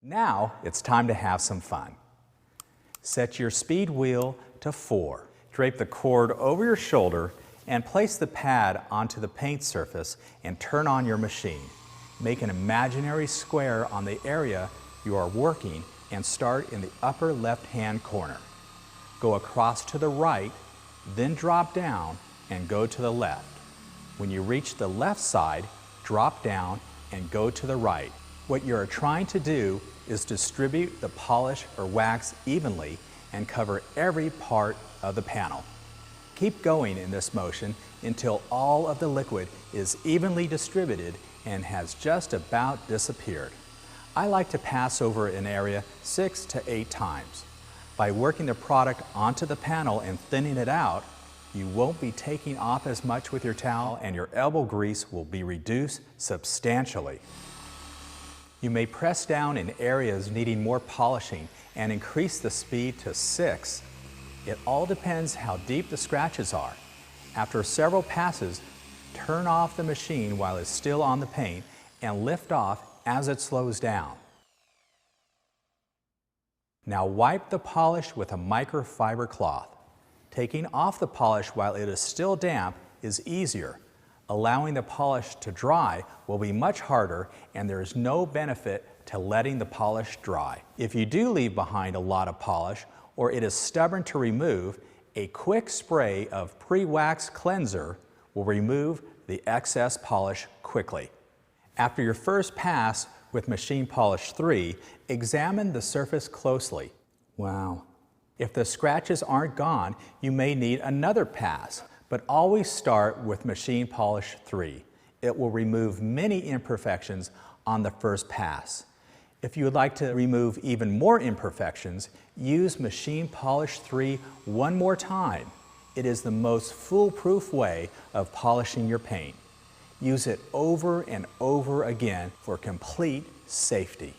Now it's time to have some fun. Set your speed wheel to 4. Drape the cord over your shoulder and place the pad onto the paint surface and turn on your machine. Make an imaginary square on the area you are working and start in the upper left-hand corner. Go across to the right, then drop down and go to the left. When you reach the left side, drop down and go to the right. What you are trying to do is distribute the polish or wax evenly and cover every part of the panel. Keep going in this motion until all of the liquid is evenly distributed and has just about disappeared. I like to pass over an area 6 to 8 times. By working the product onto the panel and thinning it out, you won't be taking off as much with your towel and your elbow grease will be reduced substantially. You may press down in areas needing more polishing and increase the speed to 6. It all depends how deep the scratches are. After several passes, turn off the machine while it's still on the paint and lift off as it slows down. Now wipe the polish with a microfiber cloth. Taking off the polish while it is still damp is easier. Allowing the polish to dry will be much harder and there is no benefit to letting the polish dry. If you do leave behind a lot of polish or it is stubborn to remove, a quick spray of pre-wax cleanser will remove the excess polish quickly. After your first pass with Machine Polish 3, examine the surface closely. Wow. If the scratches aren't gone, you may need another pass. But always start with Machine Polish 3. It will remove many imperfections on the first pass. If you would like to remove even more imperfections, use Machine Polish 3 one more time. It is the most foolproof way of polishing your paint. Use it over and over again for complete safety.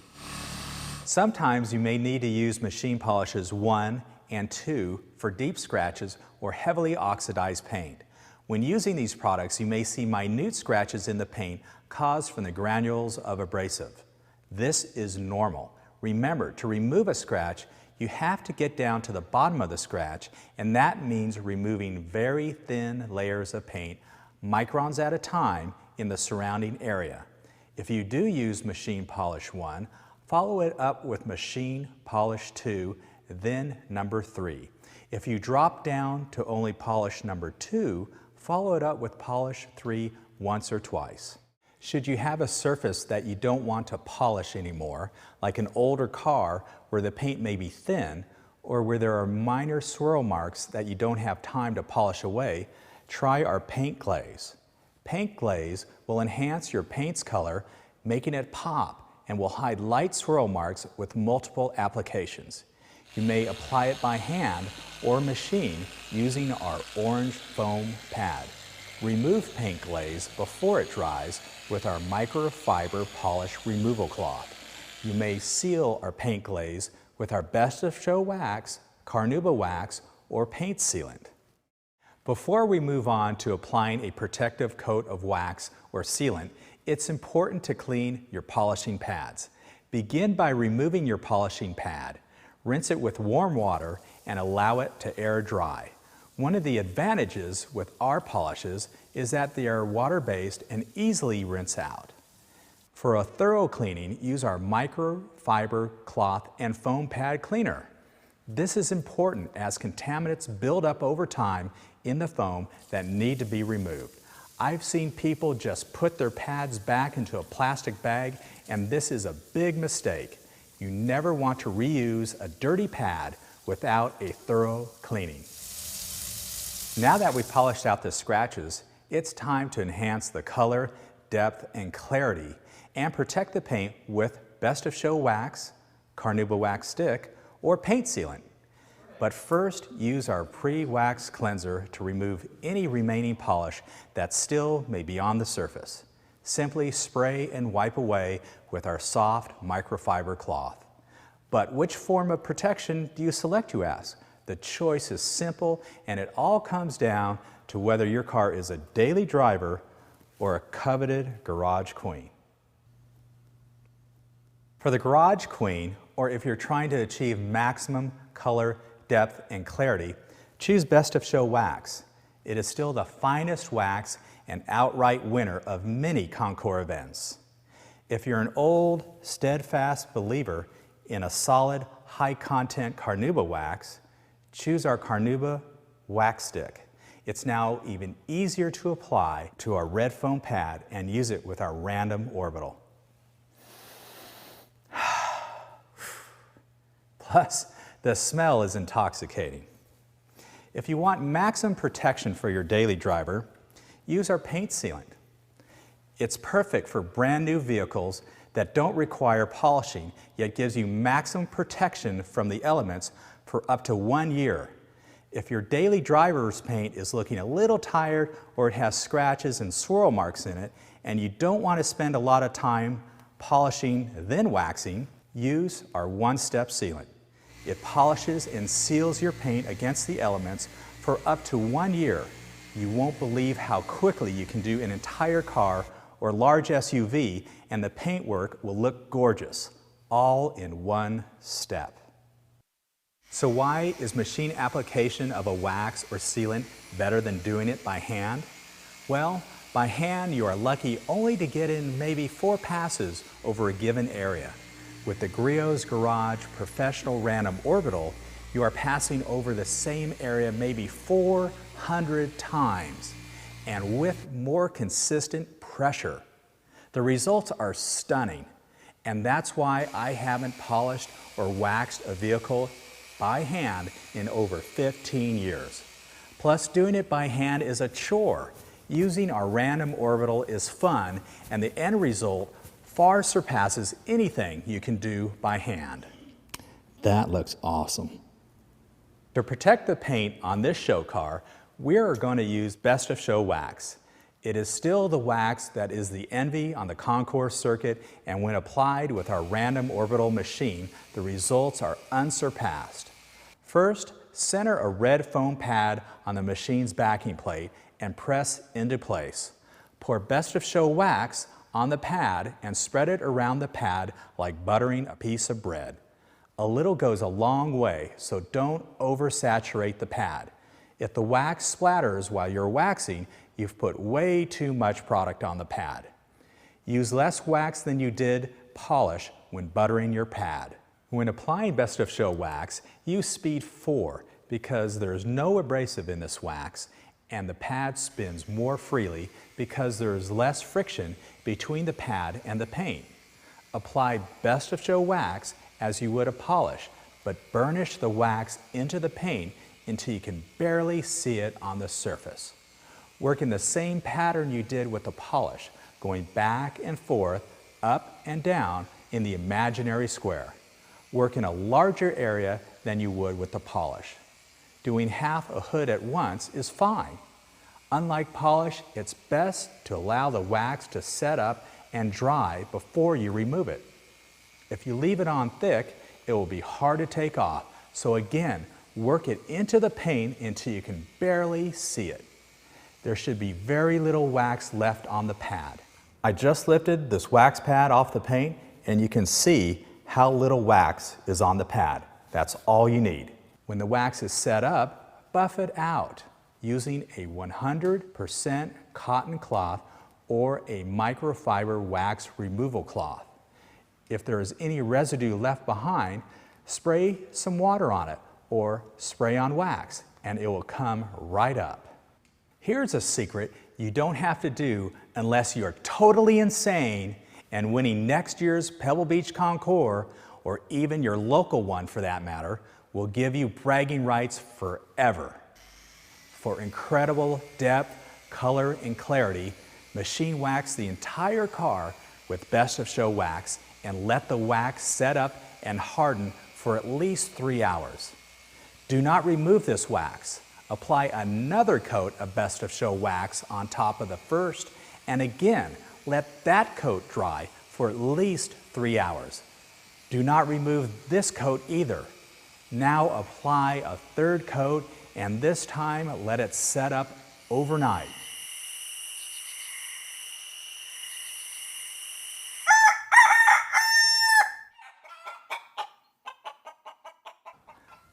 Sometimes you may need to use Machine Polishes 1 and 2 for deep scratches or heavily oxidized paint. When using these products, you may see minute scratches in the paint caused from the granules of abrasive. This is normal. Remember, to remove a scratch, you have to get down to the bottom of the scratch, and that means removing very thin layers of paint, microns at a time, in the surrounding area. If you do use Machine Polish 1, follow it up with Machine Polish 2, then number 3. If you drop down to only polish number 2, follow it up with polish 3 once or twice. Should you have a surface that you don't want to polish anymore, like an older car where the paint may be thin, or where there are minor swirl marks that you don't have time to polish away, try our paint glaze. Paint glaze will enhance your paint's color, making it pop, and will hide light swirl marks with multiple applications. You may apply it by hand or machine using our orange foam pad. Remove paint glaze before it dries with our microfiber polish removal cloth. You may seal our paint glaze with our Best of Show wax, Carnauba wax, or paint sealant. Before we move on to applying a protective coat of wax or sealant, it's important to clean your polishing pads. Begin by removing your polishing pad. Rinse it with warm water and allow it to air dry. One of the advantages with our polishes is that they are water-based and easily rinse out. For a thorough cleaning, use our microfiber cloth and foam pad cleaner. This is important as contaminants build up over time in the foam that need to be removed. I've seen people just put their pads back into a plastic bag, and this is a big mistake. You never want to reuse a dirty pad without a thorough cleaning. Now that we've polished out the scratches, it's time to enhance the color, depth, and clarity and protect the paint with Best of Show wax, Carnauba wax stick, or paint sealant. But first, use our pre-wax cleanser to remove any remaining polish that still may be on the surface. Simply spray and wipe away with our soft microfiber cloth. But which form of protection do you select, you ask? The choice is simple, and it all comes down to whether your car is a daily driver or a coveted garage queen. For the Garage Queen, or if you're trying to achieve maximum color, depth, and clarity, choose Best of Show Wax. It is still the finest wax and outright winner of many Concours events. If you're an old, steadfast believer in a solid, high-content Carnauba wax, choose our Carnauba wax stick. It's now even easier to apply to our red foam pad and use it with our random orbital. Plus, the smell is intoxicating. If you want maximum protection for your daily driver, use our paint sealant. It's perfect for brand new vehicles that don't require polishing, yet gives you maximum protection from the elements for up to 1 year. If your daily driver's paint is looking a little tired or it has scratches and swirl marks in it, and you don't want to spend a lot of time polishing then waxing, use our one-step sealant. It polishes and seals your paint against the elements for up to 1 year. You won't believe how quickly you can do an entire car or large SUV, and the paintwork will look gorgeous, all in one step. So why is machine application of a wax or sealant better than doing it by hand? Well, by hand you are lucky only to get in maybe 4 passes over a given area. With the Griot's Garage Professional Random Orbital, you are passing over the same area maybe 400 times, and with more consistent pressure. The results are stunning, and that's why I haven't polished or waxed a vehicle by hand in over 15 years. Plus, doing it by hand is a chore. Using our random orbital is fun, and the end result far surpasses anything you can do by hand. That looks awesome. To protect the paint on this show car, we are going to use Best of Show wax. It is still the wax that is the envy on the Concours circuit, and when applied with our random orbital machine, the results are unsurpassed. First, center a red foam pad on the machine's backing plate and press into place. Pour Best of Show wax on the pad and spread it around the pad like buttering a piece of bread. A little goes a long way, so don't oversaturate the pad. If the wax splatters while you're waxing, you've put way too much product on the pad. Use less wax than you did polish when buttering your pad. When applying Best of Show wax, use speed 4 because there's no abrasive in this wax, and the pad spins more freely because there is less friction between the pad and the paint. Apply Best of Show wax as you would a polish, but burnish the wax into the paint until you can barely see it on the surface. Work in the same pattern you did with the polish, going back and forth, up and down in the imaginary square. Work in a larger area than you would with the polish. Doing half a hood at once is fine. Unlike polish, it's best to allow the wax to set up and dry before you remove it. If you leave it on thick, it will be hard to take off, so again, work it into the paint until you can barely see it. There should be very little wax left on the pad. I just lifted this wax pad off the paint, and you can see how little wax is on the pad. That's all you need. When the wax is set up, buff it out using a 100% cotton cloth or a microfiber wax removal cloth. If there is any residue left behind, spray some water on it or spray on wax, and it will come right up. Here's a secret you don't have to do unless you're totally insane and winning next year's Pebble Beach Concours, or even your local one for that matter, will give you bragging rights forever. For incredible depth, color, and clarity, machine wax the entire car with Best of Show wax and let the wax set up and harden for at least 3 hours. Do not remove this wax. Apply another coat of Best of Show wax on top of the first, and again, let that coat dry for at least 3 hours. Do not remove this coat either. Now apply a third coat, and this time let it set up overnight.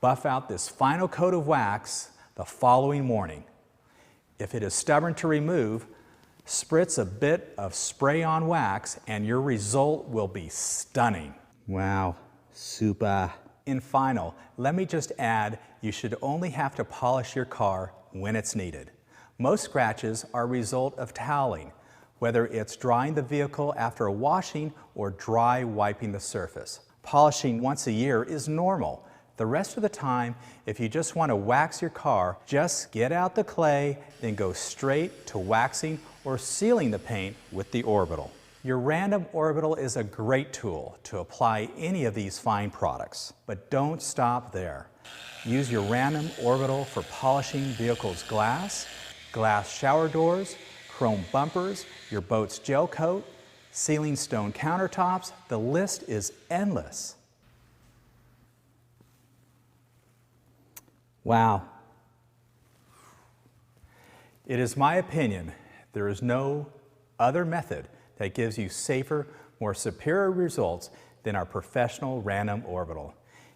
buff out this final coat of wax the following morning. If it is stubborn to remove, spritz a bit of spray-on wax and your result will be stunning. Wow, super. In final, let me just add, you should only have to polish your car when it's needed. Most scratches are a result of toweling, whether it's drying the vehicle after a washing or dry wiping the surface. Polishing once a year is normal. The rest of the time, if you just want to wax your car, just get out the clay, then go straight to waxing or sealing the paint with the Orbital. Your random Orbital is a great tool to apply any of these fine products, but don't stop there. Use your random Orbital for polishing vehicles' glass shower doors, chrome bumpers, your boat's gel coat, sealing stone countertops. The list is endless. Wow. It is my opinion there is no other method that gives you safer, more superior results than our professional random Orbital.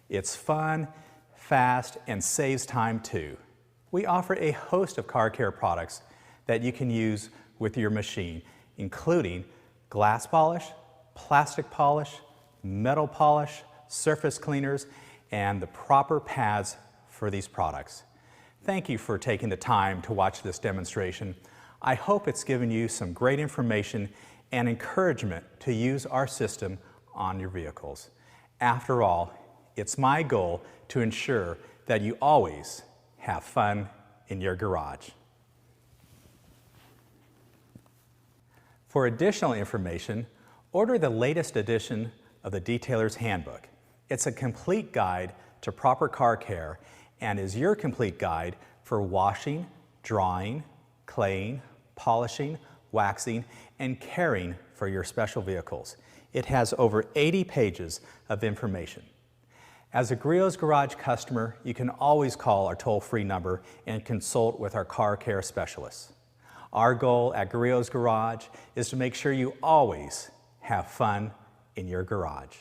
It's fun, fast, and saves time too. We offer a host of car care products that you can use with your machine, including glass polish, plastic polish, metal polish, surface cleaners, and the proper pads for these products. Thank you for taking the time to watch this demonstration. I hope it's given you some great information and encouragement to use our system on your vehicles. After all, it's my goal to ensure that you always have fun in your garage. For additional information, order the latest edition of the Detailer's Handbook. It's a complete guide to proper car care and is your complete guide for washing, drying, claying, polishing, waxing, and caring for your special vehicles. It has over 80 pages of information. As a Griot's Garage customer, you can always call our toll-free number and consult with our car care specialists. Our goal at Griot's Garage is to make sure you always have fun in your garage.